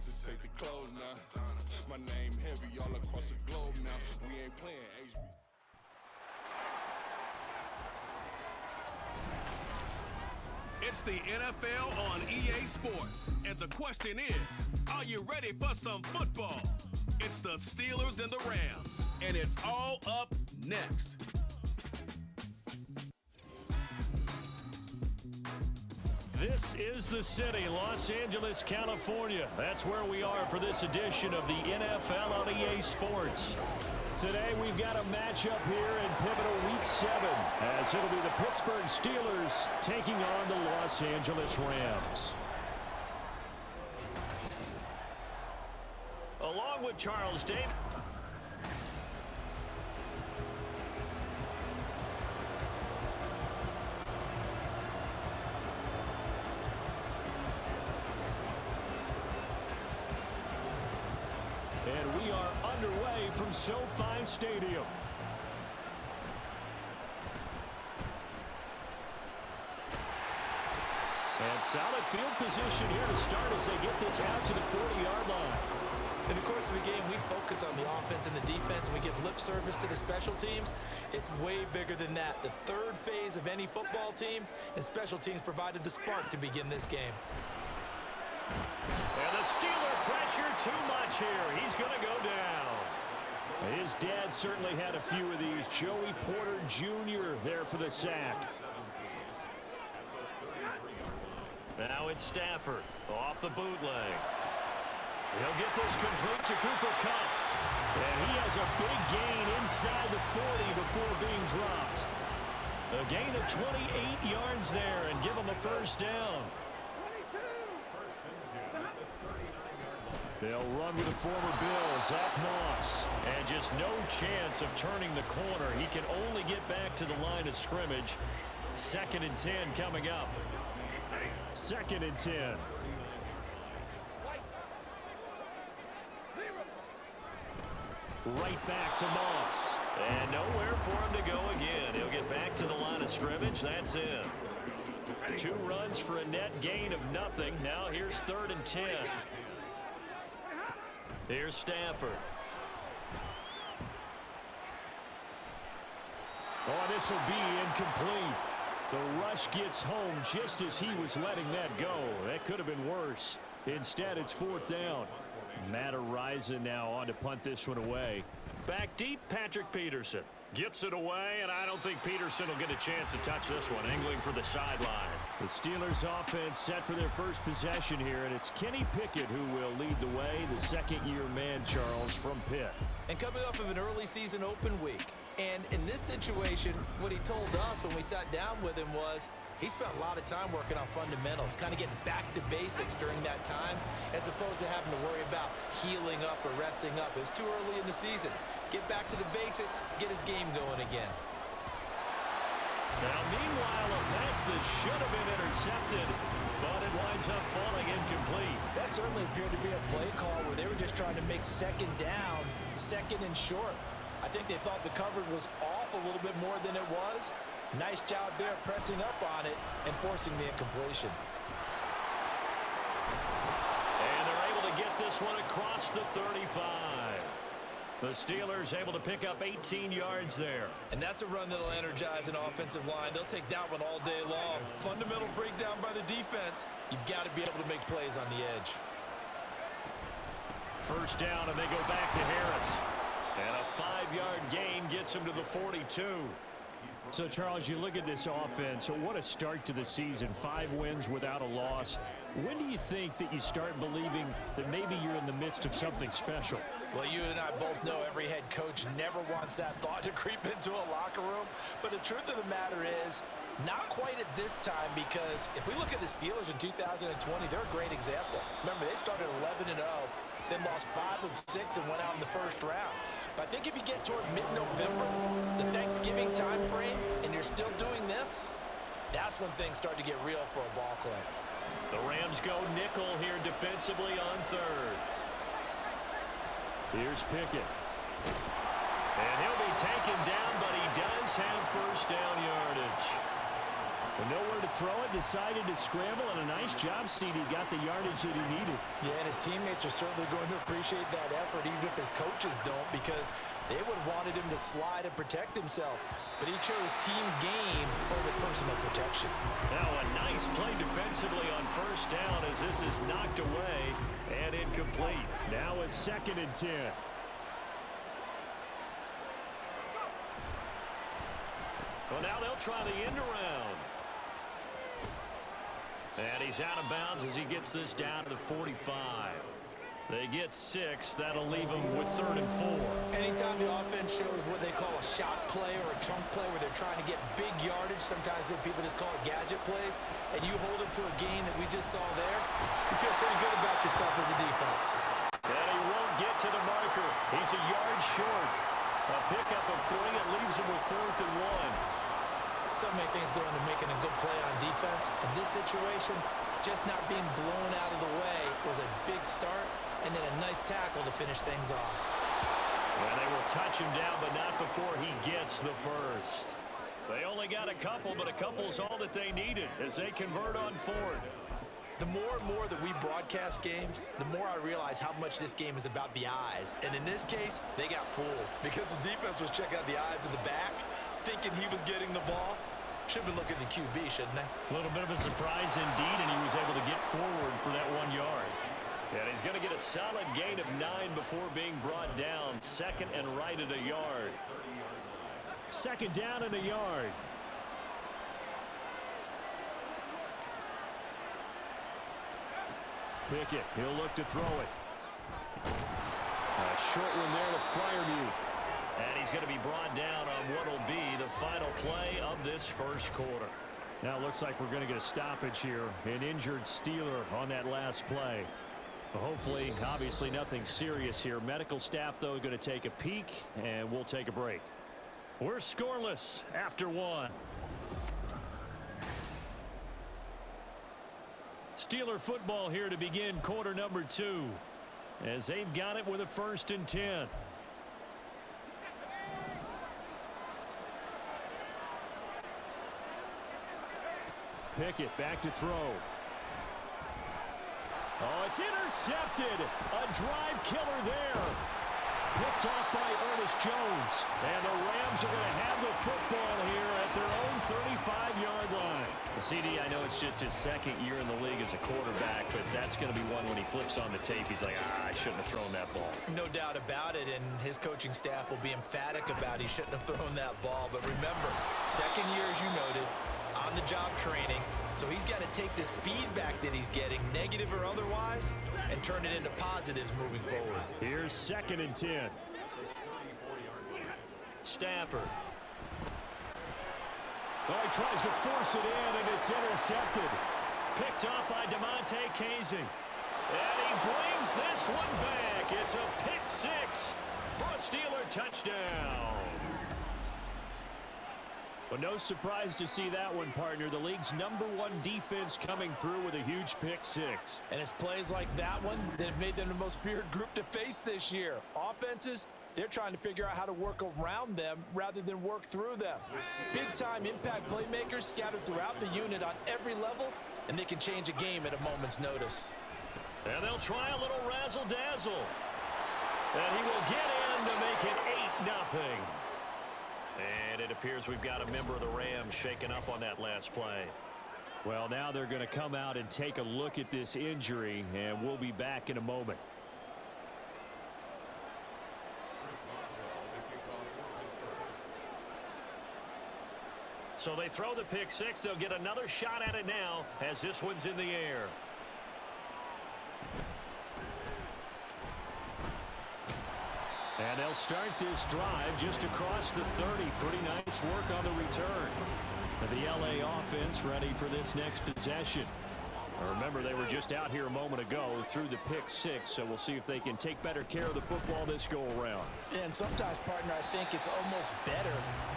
to take the clothes now. My name heavy all across the globe now. We ain't playing HB. It's the NFL on EA Sports, and the question is, are you ready for some football? It's the Steelers and the Rams, and it's all up next. This is the city, Los Angeles, California. That's where we are for this edition of the NFL on EA Sports. Today we've got a matchup here in pivotal Week 7, as it'll be the Pittsburgh Steelers taking on the Los Angeles Rams. Along with Charles Davis. And we are underway from SoFi Stadium. And solid field position here to start as they get this out to the 40-yard line. In the course of a game, we focus on the offense and the defense, and we give lip service to the special teams. It's way bigger than that. The third phase of any football team, and special teams provided the spark to begin this game. And the Steeler pressure too much here. He's going to go down. His dad certainly had a few of these. Joey Porter Jr. there for the sack. Now it's Stafford off the bootleg. He'll get this complete to Cooper Kupp. And he has a big gain inside the 40 before being dropped. A gain of 28 yards there and give him a first down. They'll run with the former Bill, Zach Moss. And just no chance of turning the corner. He can only get back to the line of scrimmage. 2nd and 10 coming up. 2nd and 10. Right back to Moss. And nowhere for him to go again. He'll get back to the line of scrimmage. That's it. 2 runs for a net gain of nothing. Now here's 3rd and 10. Here's Stafford. Oh, this will be incomplete. The rush gets home just as he was letting that go. That could have been worse. Instead, it's 4th down. Matt Araiza now on to punt this one away. Back deep, Patrick Peterson. Gets it away, and I don't think Peterson will get a chance to touch this one. Angling for the sideline. The Steelers offense set for their first possession here, and it's Kenny Pickett who will lead the way, the second-year man, Charles, from Pitt. And coming off of an early season open week. And in this situation, what he told us when we sat down with him was he spent a lot of time working on fundamentals, kind of getting back to basics during that time, as opposed to having to worry about healing up or resting up. It was too early in the season. Get back to the basics, get his game going again. Now, meanwhile, a pass that should have been intercepted, but it winds up falling incomplete. That certainly appeared to be a play call where they were just trying to make 2nd down, 2nd and short. I think they thought the coverage was off a little bit more than it was. Nice job there pressing up on it and forcing the incompletion. And they're able to get this one across the 35. The Steelers able to pick up 18 yards there. And that's a run that'll energize an offensive line. They'll take that one all day long. Fundamental breakdown by the defense. You've got to be able to make plays on the edge. 1st down, and they go back to Harris. And a 5-yard gain gets him to the 42. So, Charles, you look at this offense. What a start to the season. 5 wins without a loss. When do you think that you start believing that maybe you're in the midst of something special? Well, you and I both know every head coach never wants that thought to creep into a locker room. But the truth of the matter is, not quite at this time, because if we look at the Steelers in 2020, they're a great example. Remember, they started 11-0, then lost 5-6 and went out in the 1st round. But I think if you get toward mid-November, the Thanksgiving time frame, and you're still doing this, that's when things start to get real for a ball club. The Rams go nickel here defensively on 3rd. Here's Pickett. And he'll be taken down, but he does have 1st down yardage. But nowhere to throw it, decided to scramble, and a nice job, CD. Got the yardage that he needed. Yeah, and his teammates are certainly going to appreciate that effort, even if his coaches don't, because they would have wanted him to slide and protect himself. But he chose team game over personal protection. Now a nice play defensively on first down as this is knocked away and incomplete. Now a 2nd and 10. Well, now they'll try the end around. And he's out of bounds as he gets this down to the 45. They get 6. That'll leave them with 3rd and 4. Anytime the offense shows what they call a shot play or a chunk play where they're trying to get big yardage, sometimes people just call it gadget plays, and you hold it to a gain that we just saw there, you feel pretty good about yourself as a defense. And he won't get to the marker. He's a yard short. A pickup of 3. It leaves him with 4th and 1. So many things go into making a good play on defense. In this situation, just not being blown out of the way was a big start, and then a nice tackle to finish things off. Well, they will touch him down, but not before he gets the first. They only got a couple, but a couple's all that they needed as they convert on 4th. The more and more that we broadcast games, the more I realize how much this game is about the eyes. And in this case, they got fooled because the defense was checking out the eyes of the back, thinking he was getting the ball. Should have been looking at the QB, shouldn't they? A little bit of a surprise indeed, and he was able to get forward for that 1 yard. And he's going to get a solid gain of 9 before being brought down. 2nd and right at a yard. 2nd down and a yard. Pickett, he'll look to throw it. A short one there to Fryermuth. And he's going to be brought down on what will be the final play of this first quarter. Now it looks like we're going to get a stoppage here. An injured Steeler on that last play. Hopefully, obviously nothing serious here. Medical staff, though, going to take a peek, and we'll take a break. We're scoreless after 1. Steeler football here to begin quarter number 2. As they've got it with a 1st and 10. Pickett back to throw. Oh, it's intercepted. A drive killer there. Picked off by Ernest Jones. And the Rams are going to have the football here at their own 35-yard line. CD, I know it's just his 2nd year in the league as a quarterback, but that's going to be one when he flips on the tape. He's like, I shouldn't have thrown that ball. No doubt about it, and his coaching staff will be emphatic about he shouldn't have thrown that ball. But remember, 2nd year, as you noted, on-the-job training. So he's got to take this feedback that he's getting, negative or otherwise, and turn it into positives moving forward. Here's 2nd and 10. Stafford. Oh, he tries to force it in, and it's intercepted. Picked up by DeMonte Casey. And he brings this one back. It's a pick 6 for a Steeler touchdown. Well, no surprise to see that one, partner. The league's #1 defense coming through with a huge pick 6. And it's plays like that one that have made them the most feared group to face this year. Offenses, they're trying to figure out how to work around them rather than work through them. Big-time impact playmakers scattered throughout the unit on every level, and they can change a game at a moment's notice. And they'll try a little razzle-dazzle. And he will get in to make it 8-0. And it appears we've got a member of the Rams shaken up on that last play. Well, now they're going to come out and take a look at this injury, and we'll be back in a moment. So they throw the pick 6. They'll get another shot at it now as this one's in the air. And they'll start this drive just across the 30. Pretty nice work on the return. The LA offense ready for this next possession. Remember, they were just out here a moment ago through the pick 6, so we'll see if they can take better care of the football this go-around. And sometimes, partner, I think it's almost better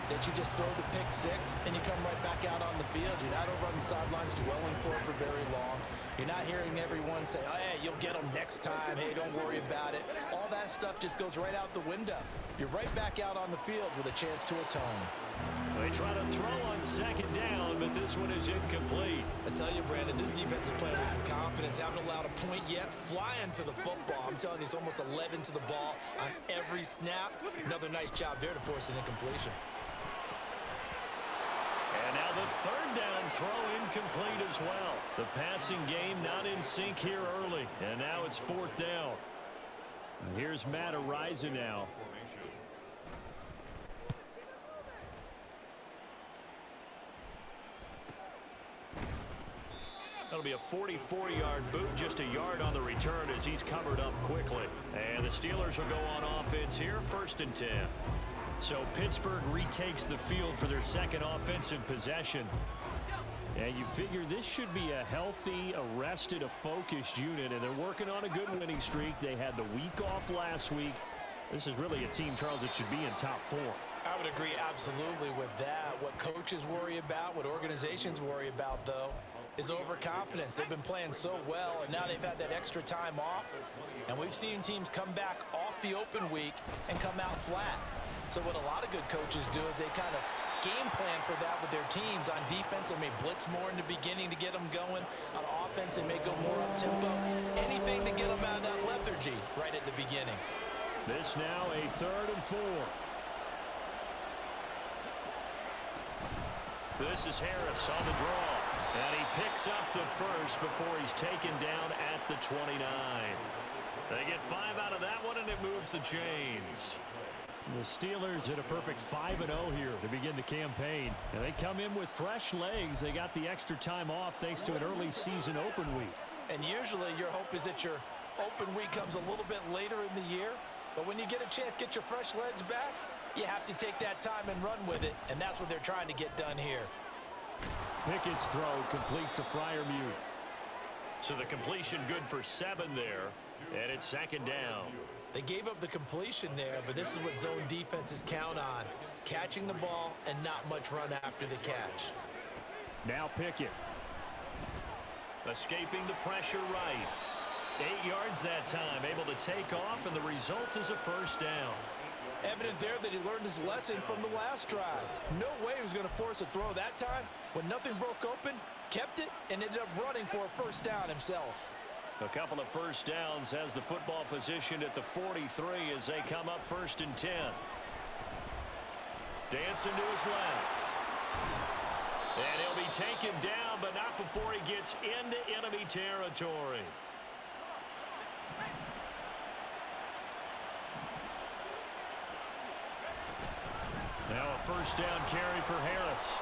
that you just throw the pick 6 and you come right back out on the field. You're not over on the sidelines dwelling for it for very long. You're not hearing everyone say, oh, hey, you'll get them next time. Hey, don't worry about it. All that stuff just goes right out the window. You're right back out on the field with a chance to atone. They try to throw on second down, but this one is incomplete. I tell you, Brandon, this defense is playing with some confidence. Haven't allowed a point yet. Flying to the football. I'm telling you, it's almost 11 to the ball on every snap. Another nice job there to force an incompletion. And now the third down throw incomplete as well. The passing game not in sync here early. And now it's fourth down. And here's Matt Araiza now. That'll be a 44-yard boot, just a yard on the return as he's covered up quickly. And the Steelers will go on offense here, 1st and 10. So Pittsburgh retakes the field for their second offensive possession. And you figure this should be a healthy, arrested, a focused unit, and they're working on a good winning streak. They had the week off last week. This is really a team, Charles, that should be in top 4. I would agree absolutely with that. What coaches worry about, what organizations worry about, though, is overconfidence. They've been playing so well, and now they've had that extra time off. And we've seen teams come back off the open week and come out flat. So what a lot of good coaches do is they kind of game plan for that with their teams. On defense, they may blitz more in the beginning to get them going. On offense, they may go more up-tempo. Anything to get them out of that lethargy right at the beginning. This now a 3rd and 4. This is Harris on the draw. And he picks up the first before he's taken down at the 29. They get 5 out of that one, and it moves the chains. The Steelers at a perfect 5-0 here to begin the campaign. And they come in with fresh legs. They got the extra time off thanks to an early season open week. And usually your hope is that your open week comes a little bit later in the year. But when you get a chance to get your fresh legs back, you have to take that time and run with it. And that's what they're trying to get done here. Pickett's throw complete to Freiermuth. So the completion good for 7 there. And it's 2nd down. They gave up the completion there, but this is what zone defenses count on. Catching the ball and not much run after the catch. Now Pickett. Escaping the pressure right. 8 yards that time, able to take off, and the result is a 1st down. Evident there that he learned his lesson from the last drive. No way he was going to force a throw that time. When nothing broke open, kept it, and ended up running for a 1st down himself. A couple of 1st downs, has the football positioned at the 43 as they come up 1st and 10. Dancing to his left. And he'll be taken down, but not before he gets into enemy territory. Now a 1st down carry for Harris.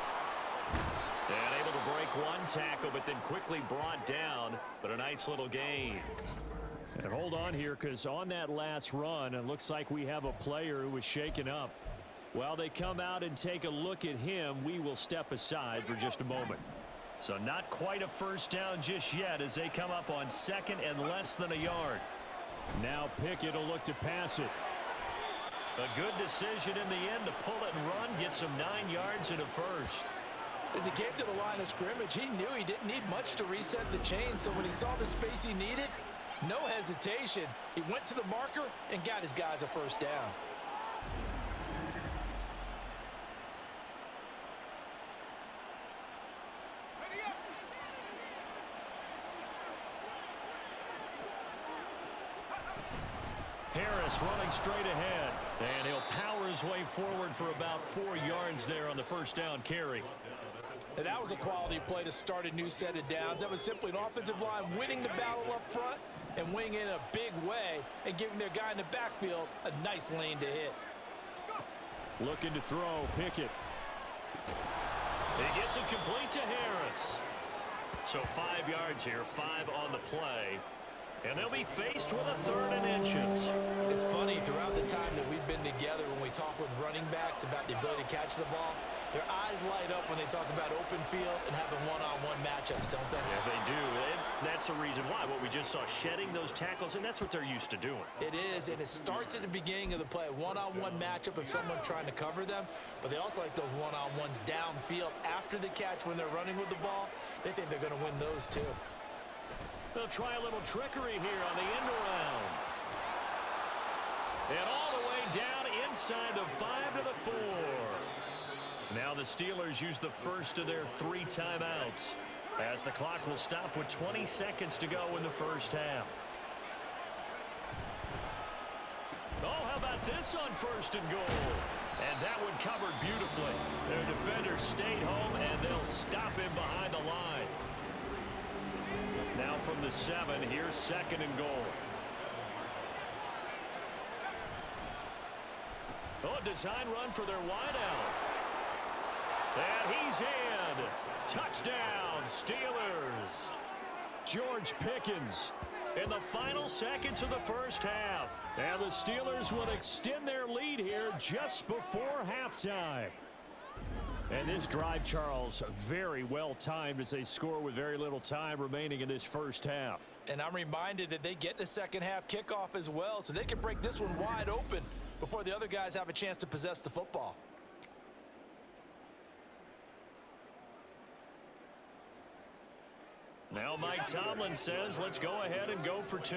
And able to break one tackle, but then quickly brought down. But a nice little gain. And hold on here, because on that last run, it looks like we have a player who was shaken up. While they come out and take a look at him, we will step aside for just a moment. So not quite a 1st down just yet as they come up on 2nd and less than a yard. Now Pickett will look to pass it. A good decision in the end to pull it and run, gets him 9 yards and a 1st. As he came to the line of scrimmage, he knew he didn't need much to reset the chain, so when he saw the space he needed, no hesitation. He went to the marker and got his guys a 1st down. Harris running straight ahead, and he'll power his way forward for about 4 yards there on the 1st down carry. And that was a quality play to start a new set of downs. That was simply an offensive line winning the battle up front and winning in a big way and giving their guy in the backfield a nice lane to hit. Looking to throw, Pickett. He gets it complete to Harris. So 5 yards here, 5 on the play. And they'll be faced with a 3rd and inches. It's funny, throughout the time that we've been together, when we talk with running backs about the ability to catch the ball, their eyes light up when they talk about open field and having one-on-one matchups, don't they? Yeah, they do. And that's the reason why. What we just saw, shedding those tackles, and that's what they're used to doing. It is, and it starts at the beginning of the play. One-on-one matchup if someone's trying to cover them, but they also like those one-on-ones downfield after the catch when they're running with the ball. They think they're going to win those too. They'll try a little trickery here on the end around. And all the way down inside the 5 to the 4. Now the Steelers use the first of their 3 timeouts as the clock will stop with 20 seconds to go in the first half. Oh, how about this on 1st and goal? And that one covered beautifully. Their defender stayed home, and they'll stop him behind the line. Now from the 7, here's 2nd and goal. Oh, design run for their wideout. And he's in. Touchdown, Steelers. George Pickens in the final seconds of the first half. And the Steelers will extend their lead here just before halftime. And this drive, Charles, very well timed as they score with very little time remaining in this first half. And I'm reminded that they get the second half kickoff as well, so they can break this one wide open before the other guys have a chance to possess the football. Now Mike Tomlin says, let's go ahead and go for 2.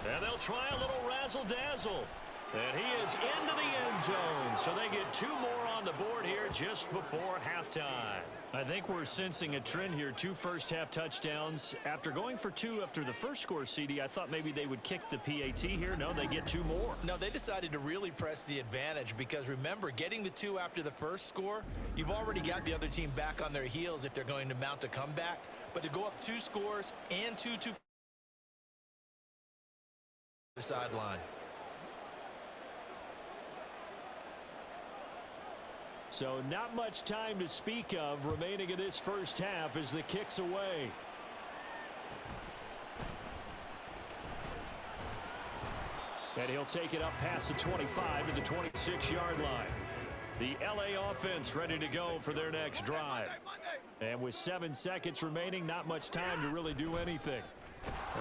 And they'll try a little razzle-dazzle. And he is into the end zone, so they get 2 more on the board here just before halftime. I think we're sensing a trend here. 2 first-half touchdowns. After going for 2 after the first score, CD, I thought maybe they would kick the PAT here. No, they get 2 more. No, they decided to really press the advantage because, remember, getting the 2 after the first score, you've already got the other team back on their heels if they're going to mount a comeback. But to go up 2 scores and 2 sideline. So not much time to speak of remaining in this first half as the kick's away. And he'll take it up past the 25 to the 26-yard line. The LA offense ready to go for their next drive. And with 7 seconds remaining, not much time to really do anything.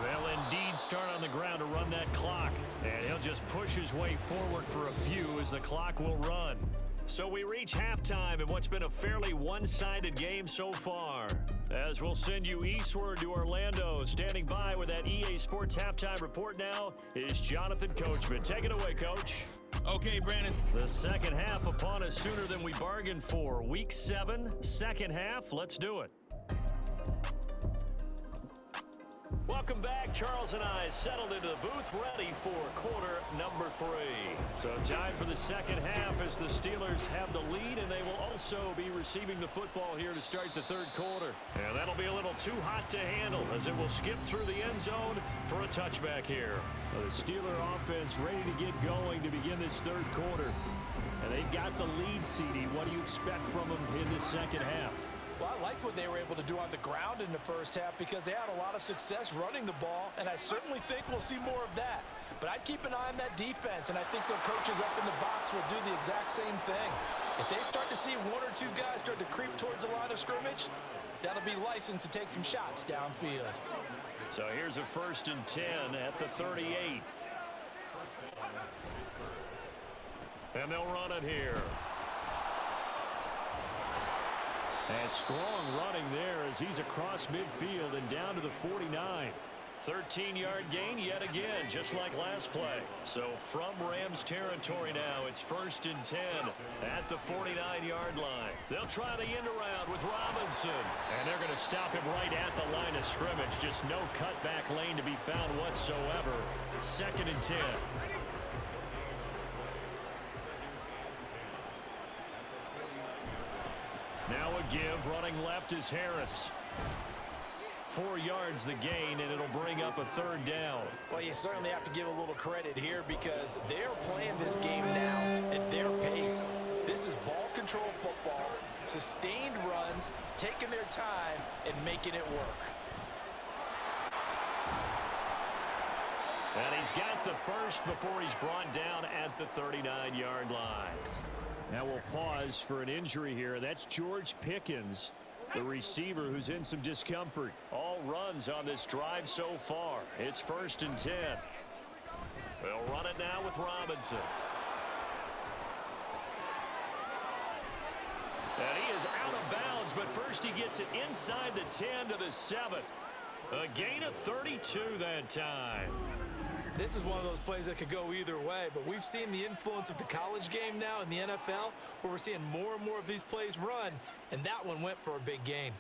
They'll indeed start on the ground to run that clock. And he'll just push his way forward for a few as the clock will run. So we reach halftime in what's been a fairly one-sided game so far. As we'll send you eastward to Orlando. Standing by with that EA Sports halftime report now is Jonathan Coachman. Take it away, Coach. Okay, Brandon. The second half upon us sooner than we bargained for. Week 7, second half. Let's do it. Welcome back. Charles and I settled into the booth ready for quarter number 3. So time for the second half as the Steelers have the lead, and they will also be receiving the football here to start the third quarter. And that'll be a little too hot to handle as it will skip through the end zone for a touchback here. The Steeler offense ready to get going to begin this third quarter. And they've got the lead, CD. What do you expect from them in this second half? Well, I like what they were able to do on the ground in the first half because they had a lot of success running the ball, and I certainly think we'll see more of that. But I'd keep an eye on that defense, and I think their coaches up in the box will do the exact same thing. If they start to see 1 or 2 guys start to creep towards the line of scrimmage, that'll be licensed to take some shots downfield. So here's a 1st and 10 at the 38. And they'll run it here. And strong running there as he's across midfield and down to the 49. 13-yard gain yet again, just like last play. So from Rams territory now, it's 1st and 10 at the 49-yard line. They'll try the end around with Robinson. And they're going to stop him right at the line of scrimmage. Just no cutback lane to be found whatsoever. 2nd and 10. Now a give, running left is Harris. 4 yards the gain, and it'll bring up a 3rd down. Well, you certainly have to give a little credit here because they're playing this game now at their pace. This is ball control football, sustained runs, taking their time, and making it work. And he's got the first before he's brought down at the 39-yard line. Now we'll pause for an injury here. That's George Pickens, the receiver who's in some discomfort. All runs on this drive so far. It's 1st and 10. They'll run it now with Robinson. And he is out of bounds, but first he gets it inside the 10 to the 7. A gain of 32 that time. This is one of those plays that could go either way, but we've seen the influence of the college game now in the NFL, where we're seeing more and more of these plays run, and that one went for a big gain.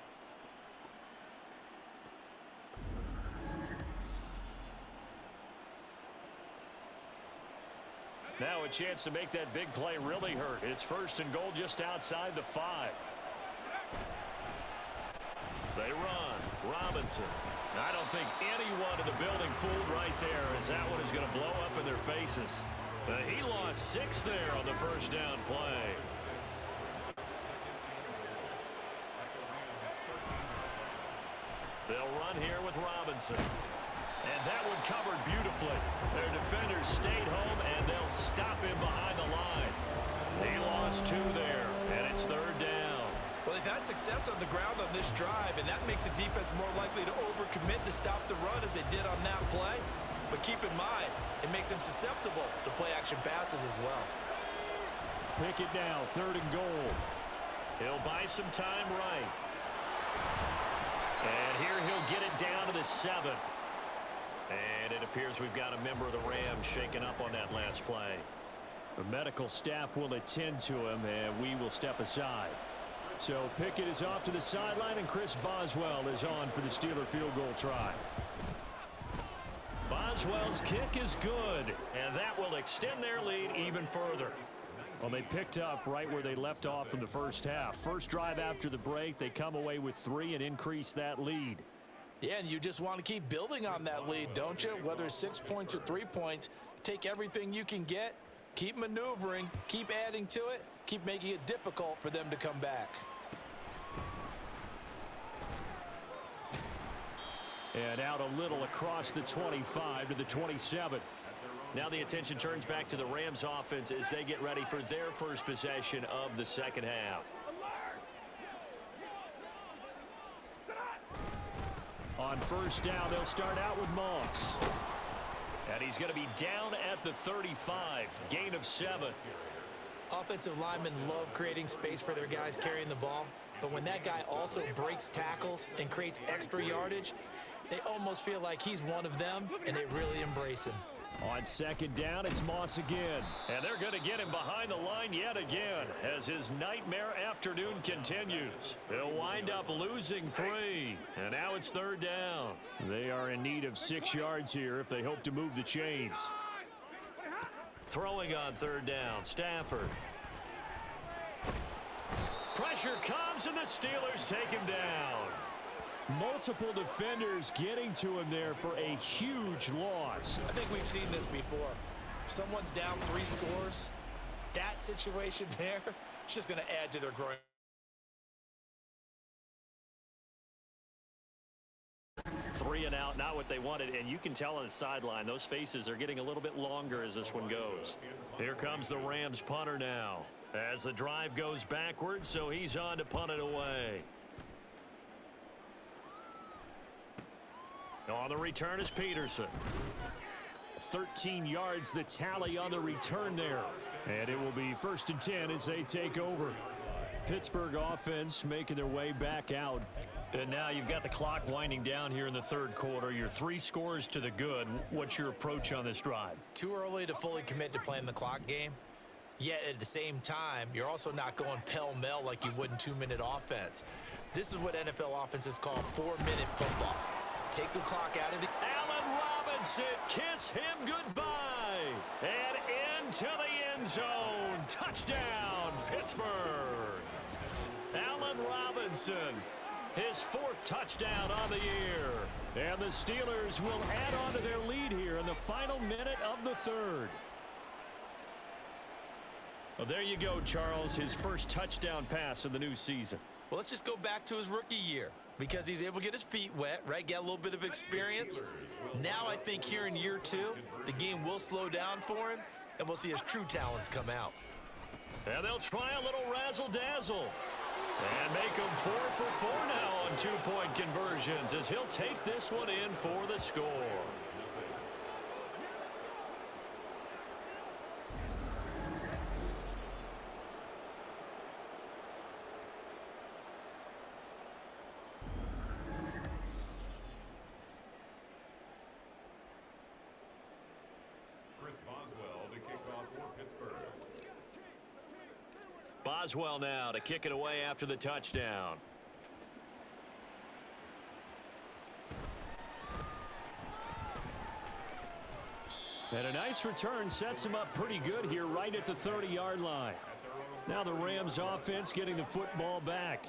Now a chance to make that big play really hurt. It's 1st and goal just outside the 5. They run. Robinson. I don't think anyone in the building fooled right there, as that one is going to blow up in their faces. He lost 6 there on the first down play. They'll run here with Robinson. And that one covered beautifully. Their defenders stayed home, and they'll stop him behind the line. He lost 2 there, and it's 3rd down. Well, they've had success on the ground on this drive, and that makes a defense more likely to overcommit to stop the run as they did on that play. But keep in mind, it makes them susceptible to play-action passes as well. Pick it now, 3rd and goal. He'll buy some time right. And here he'll get it down to the 7. And it appears we've got a member of the Rams shaken up on that last play. The medical staff will attend to him, and we will step aside. So Pickett is off to the sideline, and Chris Boswell is on for the Steeler field goal try. Boswell's kick is good, and that will extend their lead even further. Well, they picked up right where they left off in the first half. First drive after the break, they come away with 3 and increase that lead. Yeah, and you just want to keep building on that lead, don't you? Whether it's 6 points or 3 points, take everything you can get, keep maneuvering, keep adding to it, keep making it difficult for them to come back. And out a little across the 25 to the 27. Now the attention turns back to the Rams offense as they get ready for their first possession of the second half. On first down, they'll start out with Moss. And he's going to be down at the 35, gain of 7. Offensive linemen love creating space for their guys carrying the ball, but when that guy also breaks tackles and creates extra yardage, they almost feel like he's one of them, and they really embrace him. On second down, it's Moss again. And they're going to get him behind the line yet again as his nightmare afternoon continues. They'll wind up losing 3. And now it's 3rd down. They are in need of 6 yards here if they hope to move the chains. Throwing on 3rd down, Stafford. Pressure comes, and the Steelers take him down. Multiple defenders getting to him there for a huge loss. I think we've seen this before. If someone's down 3 scores, that situation there is just going to add to their growing. 3 and out, not what they wanted, and you can tell on the sideline, those faces are getting a little bit longer as this one goes. Here comes the Rams punter now as the drive goes backwards, so he's on to punt it away. On the return is Peterson. 13 yards the tally on the return there. And it will be 1st and 10 as they take over. Pittsburgh offense making their way back out. And now you've got the clock winding down here in the 3rd quarter. You're 3 scores to the good. What's your approach on this drive? Too early to fully commit to playing the clock game. Yet at the same time, you're also not going pell-mell like you would in 2-minute offense. This is what NFL offenses call 4-minute football. Take the clock out of the... Allen Robinson, kiss him goodbye. And into the end zone. Touchdown, Pittsburgh. Allen Robinson, his 4th touchdown on the year. And the Steelers will add on to their lead here in the final minute of the 3rd. Well, there you go, Charles, his first touchdown pass of the new season. Well, let's just go back to his rookie year because he's able to get his feet wet, right? Get a little bit of experience. Now I think here in year 2, the game will slow down for him, and we'll see his true talents come out. And they'll try a little razzle-dazzle. And make him 4 for 4 now on 2-point conversions as he'll take this one in for the score. Boswell now to kick it away after the touchdown. And a nice return sets him up pretty good here right at the 30-yard line. Now the Rams offense getting the football back.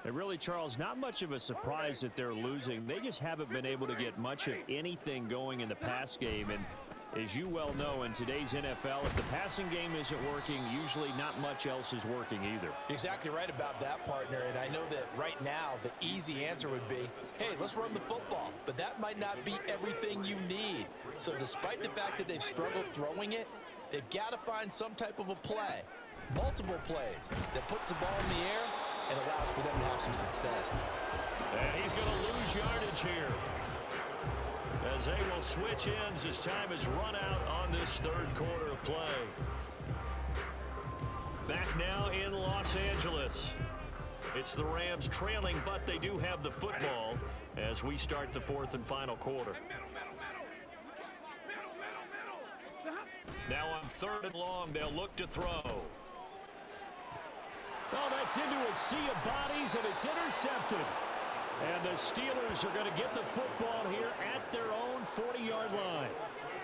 And really, Charles, not much of a surprise that they're losing. They just haven't been able to get much of anything going in the pass game. And as you well know, in today's NFL, if the passing game isn't working, usually not much else is working either. You're exactly right about that, partner. And I know that right now the easy answer would be, hey, let's run the football. But that might not be everything you need. So despite the fact that they've struggled throwing it, they've got to find some type of a play, multiple plays, that puts the ball in the air and allows for them to have some success. And he's going to lose yardage here, as they will switch ends as time is run out on this third quarter of play. Back now in Los Angeles. It's the Rams trailing, but they do have the football as we start the fourth and final quarter. Now on third and long, they'll look to throw. Oh, that's into a sea of bodies, and it's intercepted. And the Steelers are going to get the football here at their own 40-yard line.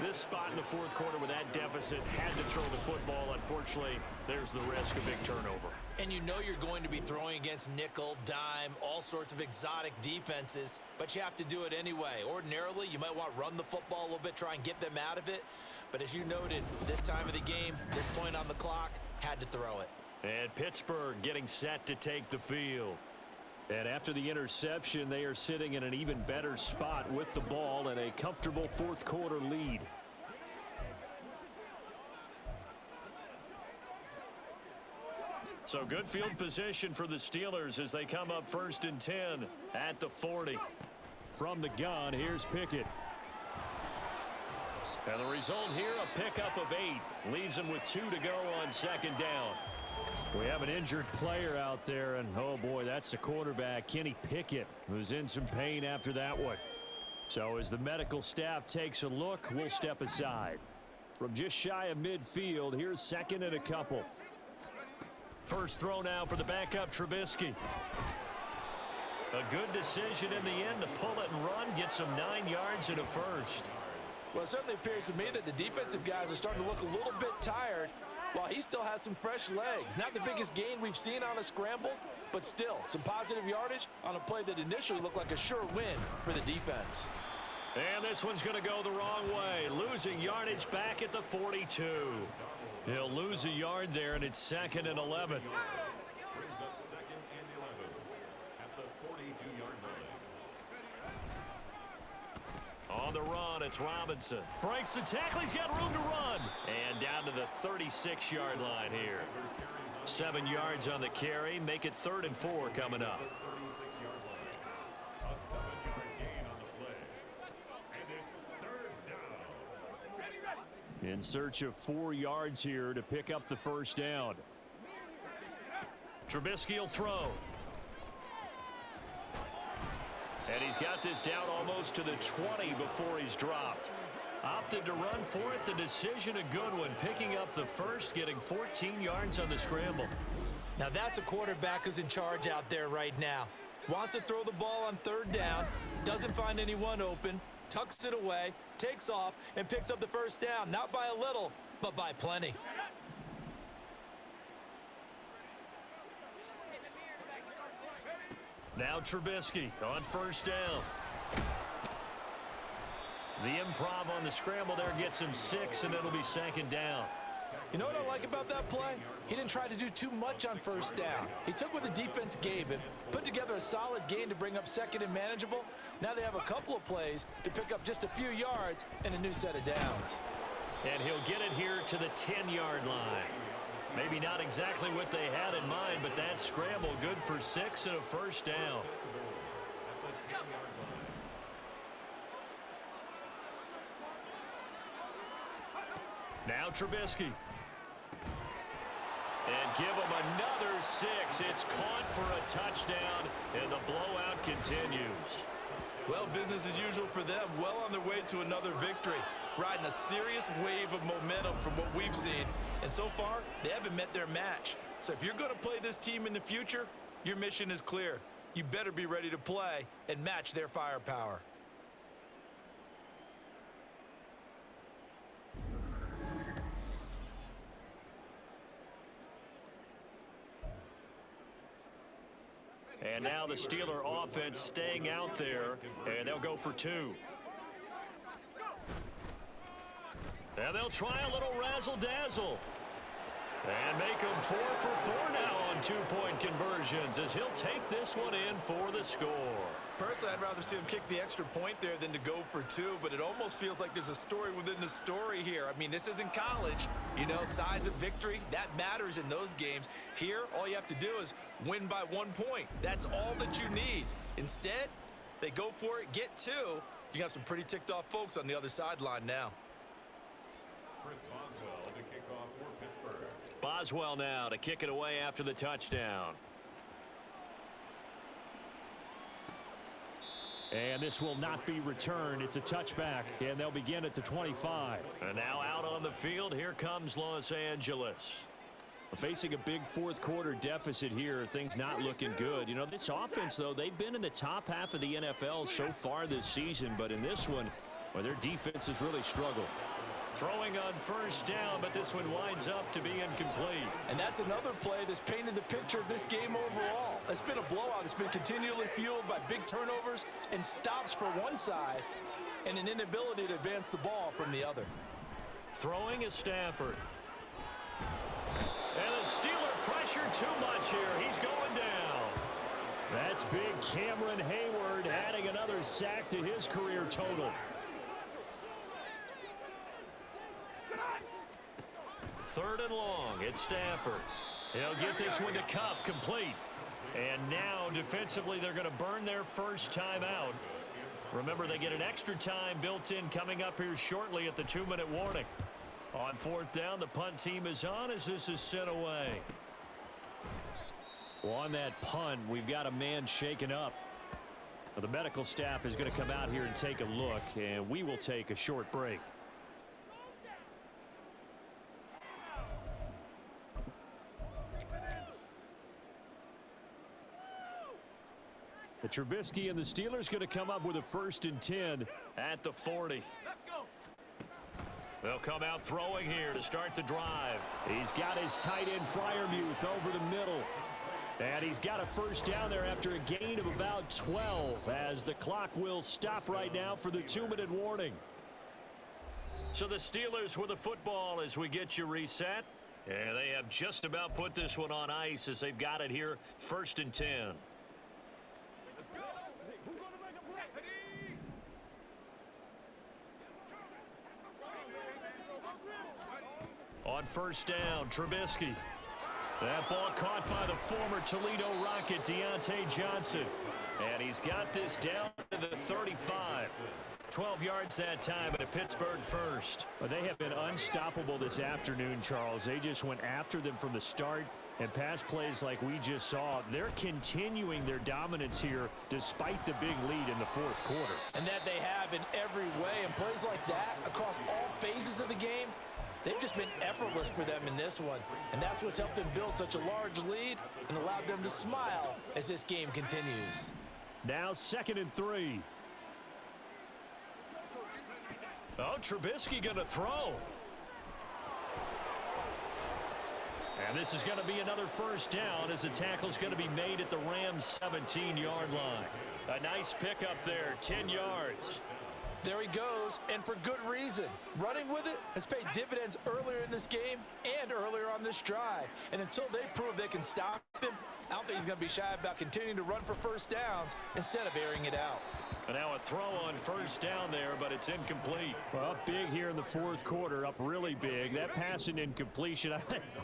This spot in the fourth quarter with that deficit, had to throw the football. Unfortunately, there's the risk of big turnover. And you know you're going to be throwing against nickel, dime, all sorts of exotic defenses, but you have to do it anyway. Ordinarily, you might want to run the football a little bit, try and get them out of it. But as you noted, this time of the game, this point on the clock, had to throw it. And Pittsburgh getting set to take the field. And after the interception, they are sitting in an even better spot with the ball and a comfortable fourth quarter lead. So good field position for the Steelers as they come up 1st and 10 at the 40. From the gun, here's Pickett. And the result here, a pickup of 8. Leaves him with 2 to go on 2nd down. We have an injured player out there, and oh boy, that's the quarterback, Kenny Pickett, who's in some pain after that one. So as the medical staff takes a look, we'll step aside. From just shy of midfield, here's 2nd and a couple. First throw now for the backup, Trubisky. A good decision in the end to pull it and run, get some 9 yards and a first. Well, it certainly appears to me that the defensive guys are starting to look a little bit tired, while he still has some fresh legs. Not the biggest gain we've seen on a scramble, but still some positive yardage on a play that initially looked like a sure win for the defense. And this one's going to go the wrong way. Losing yardage back at the 42. He'll lose a yard there, and it's 2nd and 11. Brings up 2nd and 11 at the 42-yard line. On the run, it's Robinson. Breaks the tackle. He's got room to run. And down to the 36-yard line here. 7 yards on the carry. Make it 3rd and 4 coming up. 36-yard line. A 7-yard gain on the play. And it's 3rd down. In search of 4 yards here to pick up the first down. Trubisky will throw. And he's got this down almost to the 20 before he's dropped. Opted to run for it. The decision a good one. Picking up the first, getting 14 yards on the scramble. Now that's a quarterback who's in charge out there right now. Wants to throw the ball on 3rd down, doesn't find anyone open, tucks it away, takes off, and picks up the first down. Not by a little, but by plenty. Now Trubisky on 1st down. The improv on the scramble there gets him 6, and it'll be 2nd down. You know what I like about that play? He didn't try to do too much on 1st down. He took what the defense gave him, put together a solid gain to bring up 2nd and manageable. Now they have a couple of plays to pick up just a few yards and a new set of downs. And he'll get it here to the 10-yard line. Maybe not exactly what they had in mind, but that scramble good for 6 and a first down. Now Trubisky. And give him another 6. It's caught for a touchdown, and the blowout continues. Well, business as usual for them. Well on their way to another victory. Riding a serious wave of momentum from what we've seen. And so far, they haven't met their match. So if you're going to play this team in the future, your mission is clear. You better be ready to play and match their firepower. And now the Steeler offense staying out there, and they'll go for 2. And they'll try a little razzle-dazzle. And make them 4 for 4 now on 2-point conversions as he'll take this one in for the score. Personally, I'd rather see him kick the extra point there than to go for 2, but it almost feels like there's a story within the story here. I mean, this isn't college. You know, size of victory, that matters in those games. Here, all you have to do is win by 1 point. That's all that you need. Instead, they go for it, get 2. You got some pretty ticked off folks on the other sideline now. Chris Boswell to kick off for Pittsburgh. Boswell now to kick it away after the touchdown. And this will not be returned. It's a touchback, and they'll begin at the 25. And now out on the field, here comes Los Angeles. Facing a big fourth quarter deficit here, things not looking good. You know, this offense, though, they've been in the top half of the NFL so far this season, but in this one, well, their defense has really struggled. Throwing on first down, but this one winds up to be incomplete. And that's another play that's painted the picture of this game overall. It's been a blowout. It's been continually fueled by big turnovers and stops for one side and an inability to advance the ball from the other. Throwing is Stafford. And the Steeler pressure too much here. He's going down. That's big Cameron Hayward adding another sack to his career total. Third and long, it's Stafford. He'll get this one to Cup, complete. And now, defensively, they're going to burn their first time out. Remember, they get an extra time built in coming up here shortly at the 2-minute warning. On fourth down, the punt team is on as this is sent away. Well, on that punt, we've got a man shaken up. Well, the medical staff is going to come out here and take a look, and we will take a short break. The Trubisky and the Steelers going to come up with a 1st and 10 at the 40. Let's go. They'll come out throwing here to start the drive. He's got his tight end Freiermuth over the middle. And he's got a first down there after a gain of about 12 as the clock will stop right now for the 2-minute warning. So the Steelers with the football as we get you reset. And they have just about put this one on ice as they've got it here 1st and 10. On first down, Trubisky. That ball caught by the former Toledo Rocket, Deontay Johnson. And he's got this down to the 35. 12 yards that time, and a Pittsburgh first. Well, they have been unstoppable this afternoon, Charles. They just went after them from the start. And pass plays like we just saw, they're continuing their dominance here despite the big lead in the fourth quarter. And that they have in every way. And plays like that across all phases of the game, they've just been effortless for them in this one. And that's what's helped them build such a large lead and allowed them to smile as this game continues. Now 2nd and 3. Oh, Trubisky going to throw. And this is going to be another first down as the tackle's going to be made at the Rams' 17-yard line. A nice pickup there, 10 yards. There he goes, and for good reason. Running with it has paid dividends earlier in this game and earlier on this drive. And until they prove they can stop him, I don't think he's going to be shy about continuing to run for first downs instead of airing it out. And now a throw on first down there, but it's incomplete. Well, up big here in the fourth quarter, up really big. That pass and incompletion,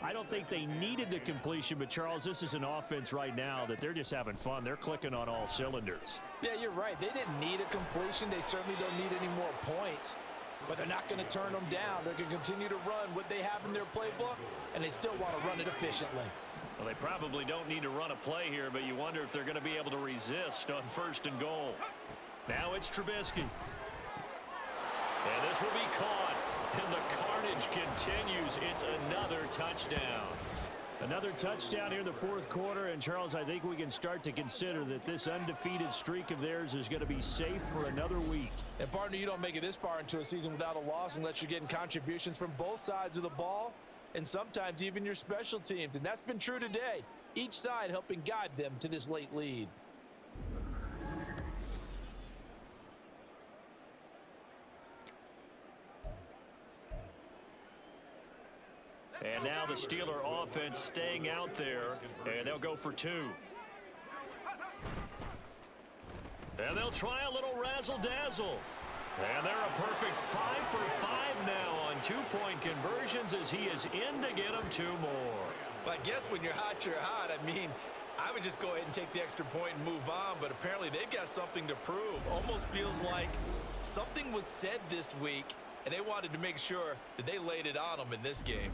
I don't think they needed the completion, but Charles, this is an offense right now that they're just having fun. They're clicking on all cylinders. Yeah, you're right. They didn't need a completion. They certainly don't need any more points. But they're not going to turn them down. They're going to continue to run what they have in their playbook, and they still want to run it efficiently. Well, they probably don't need to run a play here, but you wonder if they're going to be able to resist on 1st and goal. Now it's Trubisky. And this will be caught. And the carnage continues. It's another touchdown. Another touchdown here in the fourth quarter, and Charles, I think we can start to consider that this undefeated streak of theirs is going to be safe for another week. And partner, you don't make it this far into a season without a loss unless you're getting contributions from both sides of the ball and sometimes even your special teams, and that's been true today. Each side helping guide them to this late lead. And now the Steeler offense staying out there, and they'll go for 2. And they'll try a little razzle-dazzle. And they're a perfect 5 for 5 now on 2-point conversions as he is in to get them 2 more. But I guess when you're hot, I mean, I would just go ahead and take the extra point and move on, but apparently they've got something to prove. Almost feels like something was said this week, and they wanted to make sure that they laid it on them in this game.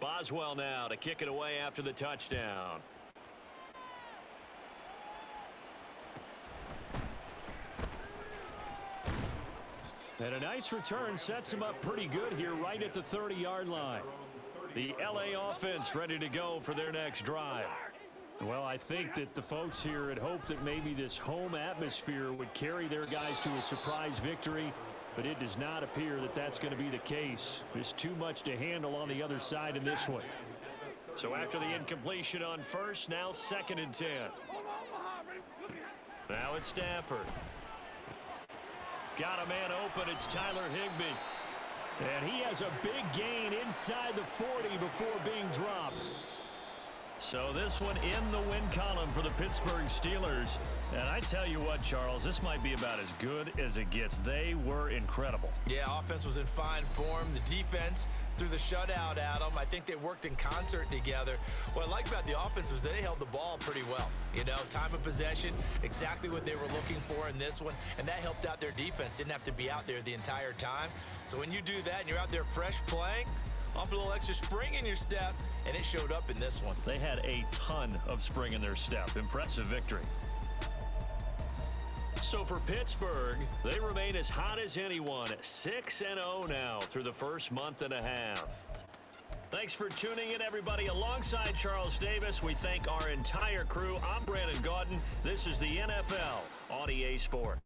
Boswell now to kick it away after the touchdown. And a nice return sets him up pretty good here right at the 30-yard line. The LA offense ready to go for their next drive. Well, I think that the folks here had hoped that maybe this home atmosphere would carry their guys to a surprise victory, but it does not appear that that's going to be the case. There's too much to handle on the other side in this one. So after the incompletion on first, now 2nd and 10. Now it's Stafford. Got a man open. It's Tyler Higbee. And he has a big gain inside the 40 before being dropped. So this one in the win column for the Pittsburgh Steelers. And I tell you what, Charles, this might be about as good as it gets. They were incredible. Yeah, offense was in fine form. The defense through the shutout, Adam, I think they worked in concert together. What I like about the offense was they held the ball pretty well. You know, time of possession, exactly what they were looking for in this one, and that helped out their defense. Didn't have to be out there the entire time. So when you do that and you're out there fresh playing, off a little extra spring in your step, and it showed up in this one. They had a ton of spring in their step. Impressive victory. So for Pittsburgh, they remain as hot as anyone, 6-0 now through the first month and a half. Thanks for tuning in, everybody. Alongside Charles Davis, we thank our entire crew. I'm Brandon Gaudin. This is the NFL on EA Sports.